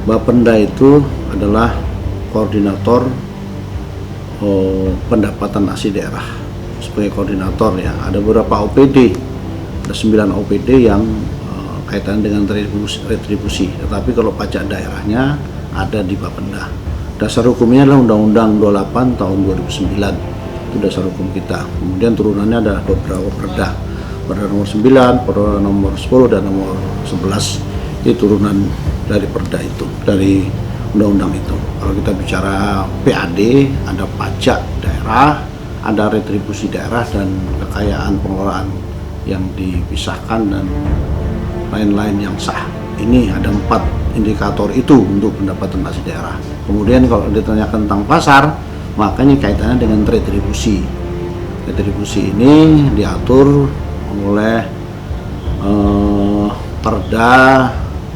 Bapenda itu adalah koordinator pendapatan asli daerah. Sebagai koordinator ya, ada beberapa OPD, ada 9 OPD yang kaitan dengan retribusi. Tetapi kalau pajak daerahnya ada di Bapenda. Dasar hukumnya adalah Undang-Undang 28 tahun 2009. Itu dasar hukum kita. Kemudian turunannya ada beberapa perda. Perda nomor 9, perda nomor 10 dan nomor 11. Itu turunan dari perda itu, dari undang-undang itu. Kalau kita bicara PAD, ada pajak daerah, ada retribusi daerah dan kekayaan pengelolaan yang dipisahkan dan lain-lain yang sah. Ini ada 4 indikator itu untuk pendapatan asli daerah. Kemudian kalau ditanyakan tentang pasar, makanya kaitannya dengan retribusi. Retribusi ini diatur oleh perda,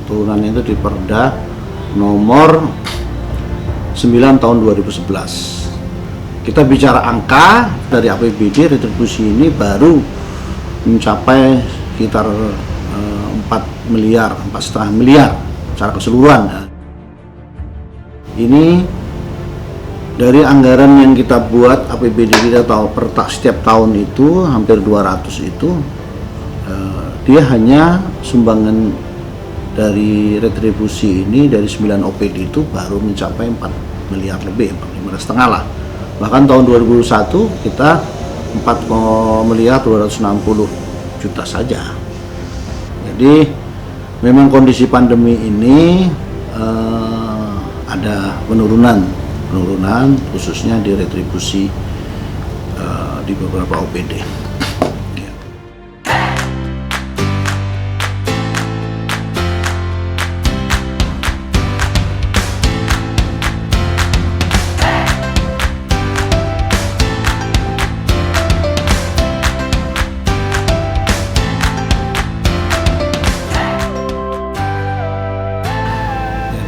turunannya itu di perda nomor 9 tahun 2011. Kita bicara angka dari APBD, retribusi ini baru mencapai sekitar 4,5 miliar secara keseluruhan. Ini dari anggaran yang kita buat APBD kita tahu setiap tahun itu hampir 200 itu dia hanya sumbangan dari retribusi ini dari 9 OPD itu baru mencapai 4 miliar lebih, 5,5 lah. Bahkan tahun 2021 kita 4,260 juta saja. Jadi memang kondisi pandemi ini ada penurunan khususnya di retribusi di beberapa OPD.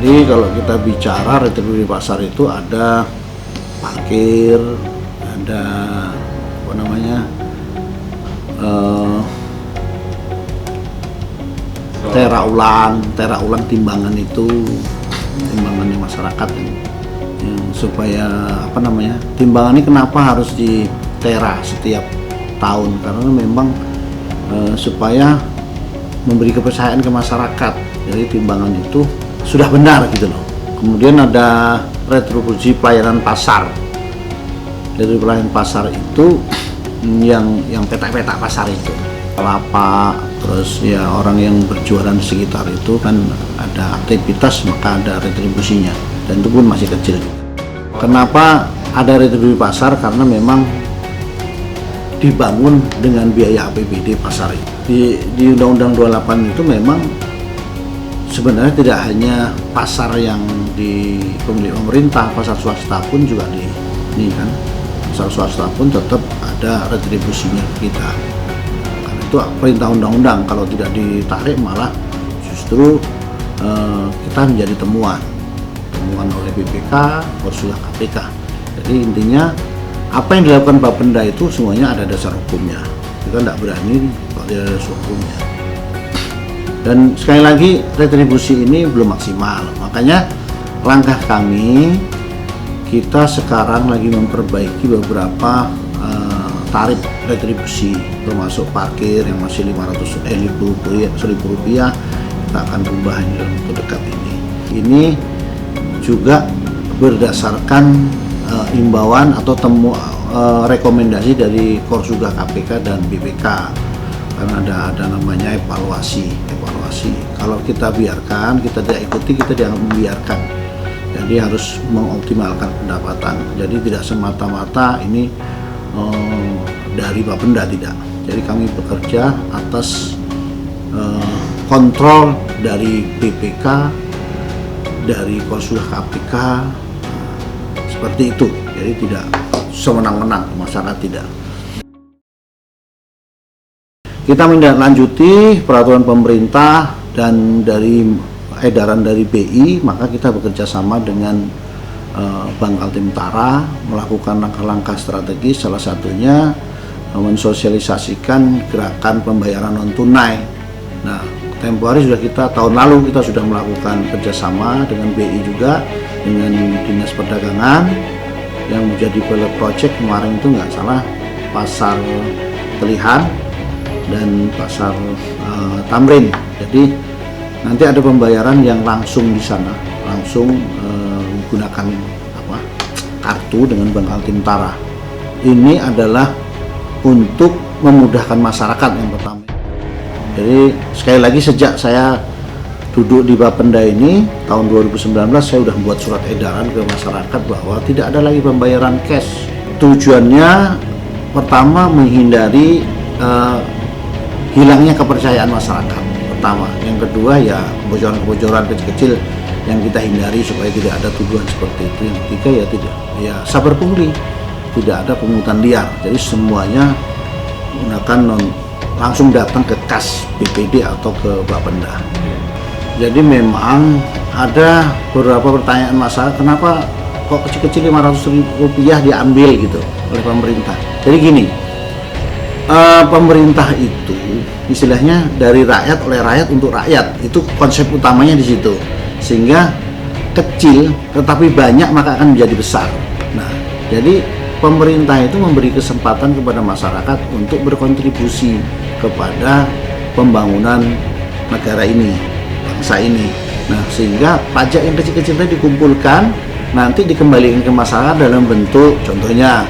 Jadi kalau kita bicara retribusi pasar itu ada parkir, ada apa namanya tera ulang timbangan itu, timbangannya masyarakat yang supaya apa namanya, timbangan ini kenapa harus ditera setiap tahun, karena memang supaya memberi kepercayaan ke masyarakat. Jadi timbangan itu sudah benar gitu loh. Kemudian ada retribusi pelayanan pasar. Retribusi pelayanan pasar itu yang petak-petak pasar itu, lapak, terus ya orang yang berjualan di sekitar itu kan ada aktivitas, maka ada retribusinya, dan itu pun masih kecil. Kenapa ada retribusi pasar? Karena memang dibangun dengan biaya APBD pasar itu. Di Undang-Undang 28 itu memang sebenarnya tidak hanya pasar yang dimiliki pemerintah, pasar swasta pun juga ini kan, pasar swasta pun tetap ada retribusinya kita. Karena itu perintah undang-undang, kalau tidak ditarik malah justru kita menjadi temuan oleh BPK, Korsulah KPK. Jadi intinya apa yang dilakukan Bapenda itu semuanya ada dasar hukumnya. Kita tidak berani kalau tidak ada dasar hukumnya. Dan sekali lagi retribusi ini belum maksimal, makanya langkah kami, kita sekarang lagi memperbaiki beberapa tarif retribusi, termasuk parkir yang masih Rp1.000, kita akan rubah ini dalam waktu dekat ini. Ini juga berdasarkan imbauan atau rekomendasi dari Korsuga KPK dan BPK. Karena ada namanya evaluasi. Kalau kita biarkan, kita tidak ikuti, kita jangan membiarkan. Jadi harus mengoptimalkan pendapatan. Jadi tidak semata-mata ini dari Bapenda, tidak. Jadi kami bekerja atas kontrol dari BPK, dari Korsulah KPK, seperti itu. Jadi tidak sewenang-wenang, masyarakat tidak. Kita menindaklanjuti peraturan pemerintah dan dari edaran dari BI, maka kita bekerja sama dengan Bank Kaltim Utara melakukan langkah-langkah strategis, salah satunya mensosialisasikan gerakan pembayaran non tunai. Nah, tempo hari tahun lalu kita sudah melakukan kerjasama dengan BI juga, dengan Dinas Perdagangan yang menjadi pilot project kemarin itu nggak salah pasar Pelihan dan pasar Tamrin. Jadi nanti ada pembayaran yang langsung di sana, langsung menggunakan kartu dengan Bank Altimtara. Ini adalah untuk memudahkan masyarakat yang pertama. Jadi sekali lagi sejak saya duduk di Bapenda ini tahun 2019 saya sudah membuat surat edaran ke masyarakat bahwa tidak ada lagi pembayaran cash. Tujuannya pertama menghindari hilangnya kepercayaan masyarakat. Pertama, yang kedua ya kebocoran-kebocoran kecil-kecil yang kita hindari supaya tidak ada tuduhan seperti itu. Yang ketiga ya sabar pungli, tidak ada pungutan liar. Jadi semuanya menggunakan langsung datang ke kas BPD atau ke Bapenda. Jadi memang ada beberapa pertanyaan masyarakat, kenapa kok kecil-kecil Rp500.000 diambil gitu oleh pemerintah. Jadi gini, pemerintah itu istilahnya dari rakyat oleh rakyat untuk rakyat, itu konsep utamanya di situ. Sehingga kecil tetapi banyak maka akan menjadi besar. Nah, jadi pemerintah itu memberi kesempatan kepada masyarakat untuk berkontribusi kepada pembangunan negara ini, bangsa ini. Nah, sehingga pajak yang kecil-kecil tadi dikumpulkan, nanti dikembalikan ke masyarakat dalam bentuk contohnya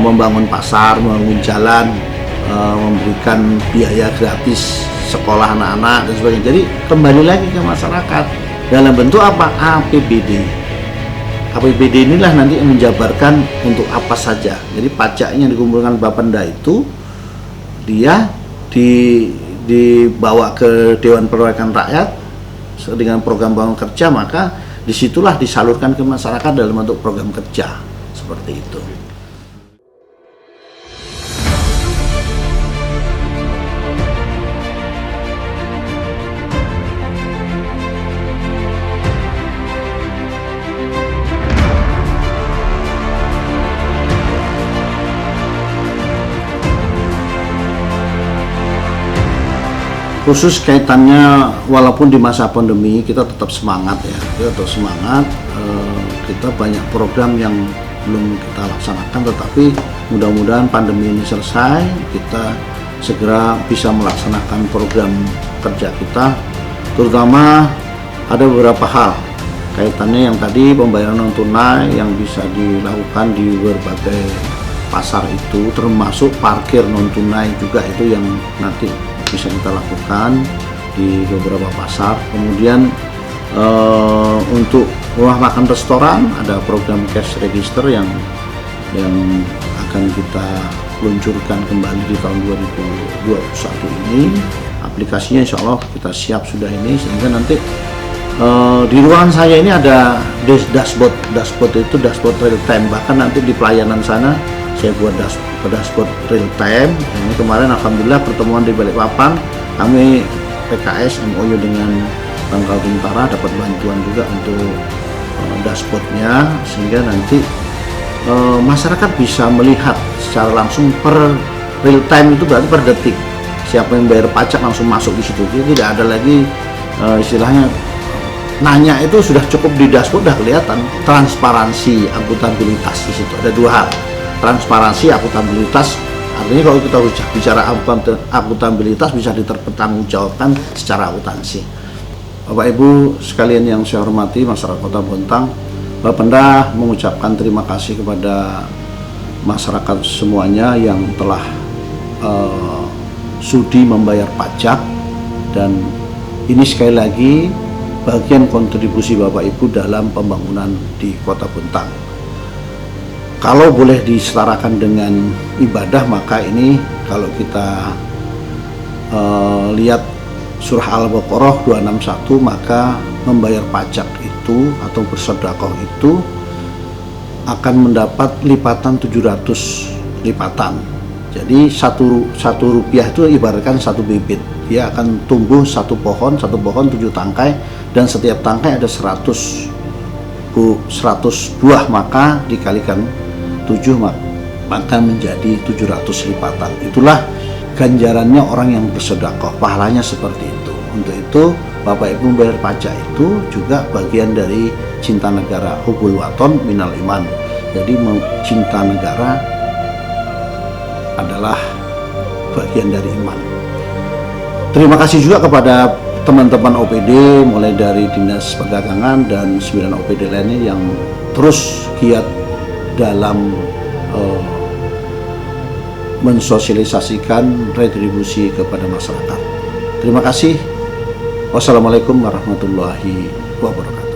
membangun pasar, membangun jalan, memberikan biaya gratis sekolah anak-anak dan sebagainya. Jadi kembali lagi ke masyarakat dalam bentuk apa? APBD. APBD inilah nanti yang menjabarkan untuk apa saja. Jadi pajaknya yang dikumpulkan Bapenda itu dia dibawa ke Dewan Perwakilan Rakyat dengan program bangun kerja, maka disitulah disalurkan ke masyarakat dalam bentuk program kerja seperti itu. Khusus kaitannya, walaupun di masa pandemi kita tetap semangat ya, kita banyak program yang belum kita laksanakan, tetapi mudah-mudahan pandemi ini selesai, kita segera bisa melaksanakan program kerja kita, terutama ada beberapa hal kaitannya yang tadi pembayaran non tunai yang bisa dilakukan di berbagai pasar itu, termasuk parkir non tunai juga itu yang nanti bisa kita lakukan di beberapa pasar. Kemudian untuk rumah makan restoran ada program cash register yang akan kita luncurkan kembali di tahun 2021 ini. Aplikasinya insya Allah kita siap sudah ini, sehingga nanti di ruangan saya ini ada dashboard itu dashboard real time, bahkan nanti di pelayanan sana saya buat dashboard real time. Ini kemarin alhamdulillah pertemuan di Balikpapan, kami PKS MOU dengan Bank Altimtara dapat bantuan juga untuk dashboardnya, sehingga nanti masyarakat bisa melihat secara langsung per real time, itu berarti per detik siapa yang bayar pajak langsung masuk di situ. Jadi tidak ada lagi istilahnya nanya, itu sudah cukup di dashboard, sudah kelihatan transparansi, akuntabilitas. Di situ ada dua hal, transparansi, akuntabilitas. Artinya kalau kita bicara akuntabilitas bisa dipertanggungjawabkan secara akuntansi. Bapak Ibu sekalian yang saya hormati, masyarakat Kota Bontang, Bapenda mengucapkan terima kasih kepada masyarakat semuanya yang telah sudi membayar pajak, dan ini sekali lagi bagian kontribusi Bapak Ibu dalam pembangunan di Kota Bontang. Kalau boleh disetarakan dengan ibadah, maka ini kalau kita lihat surah Al-Baqarah 261, maka membayar pajak itu atau bersedekah itu akan mendapat lipatan 700 lipatan. Jadi satu rupiah itu ibaratkan satu bibit, dia akan tumbuh satu pohon 7 tangkai, dan setiap tangkai ada 100 buah, maka dikalikan 7 maka menjadi 700 lipatan. Itulah ganjarannya orang yang bersedekah, pahalanya seperti itu. Untuk itu Bapak Ibu membayar pajak itu juga bagian dari cinta negara, hubul waton minal iman. Jadi cinta negara adalah bagian dari iman. Terima kasih juga kepada teman-teman OPD mulai dari Dinas Perdagangan dan 9 OPD lainnya yang terus giat dalam mensosialisasikan retribusi kepada masyarakat. Terima kasih. Wassalamualaikum warahmatullahi wabarakatuh.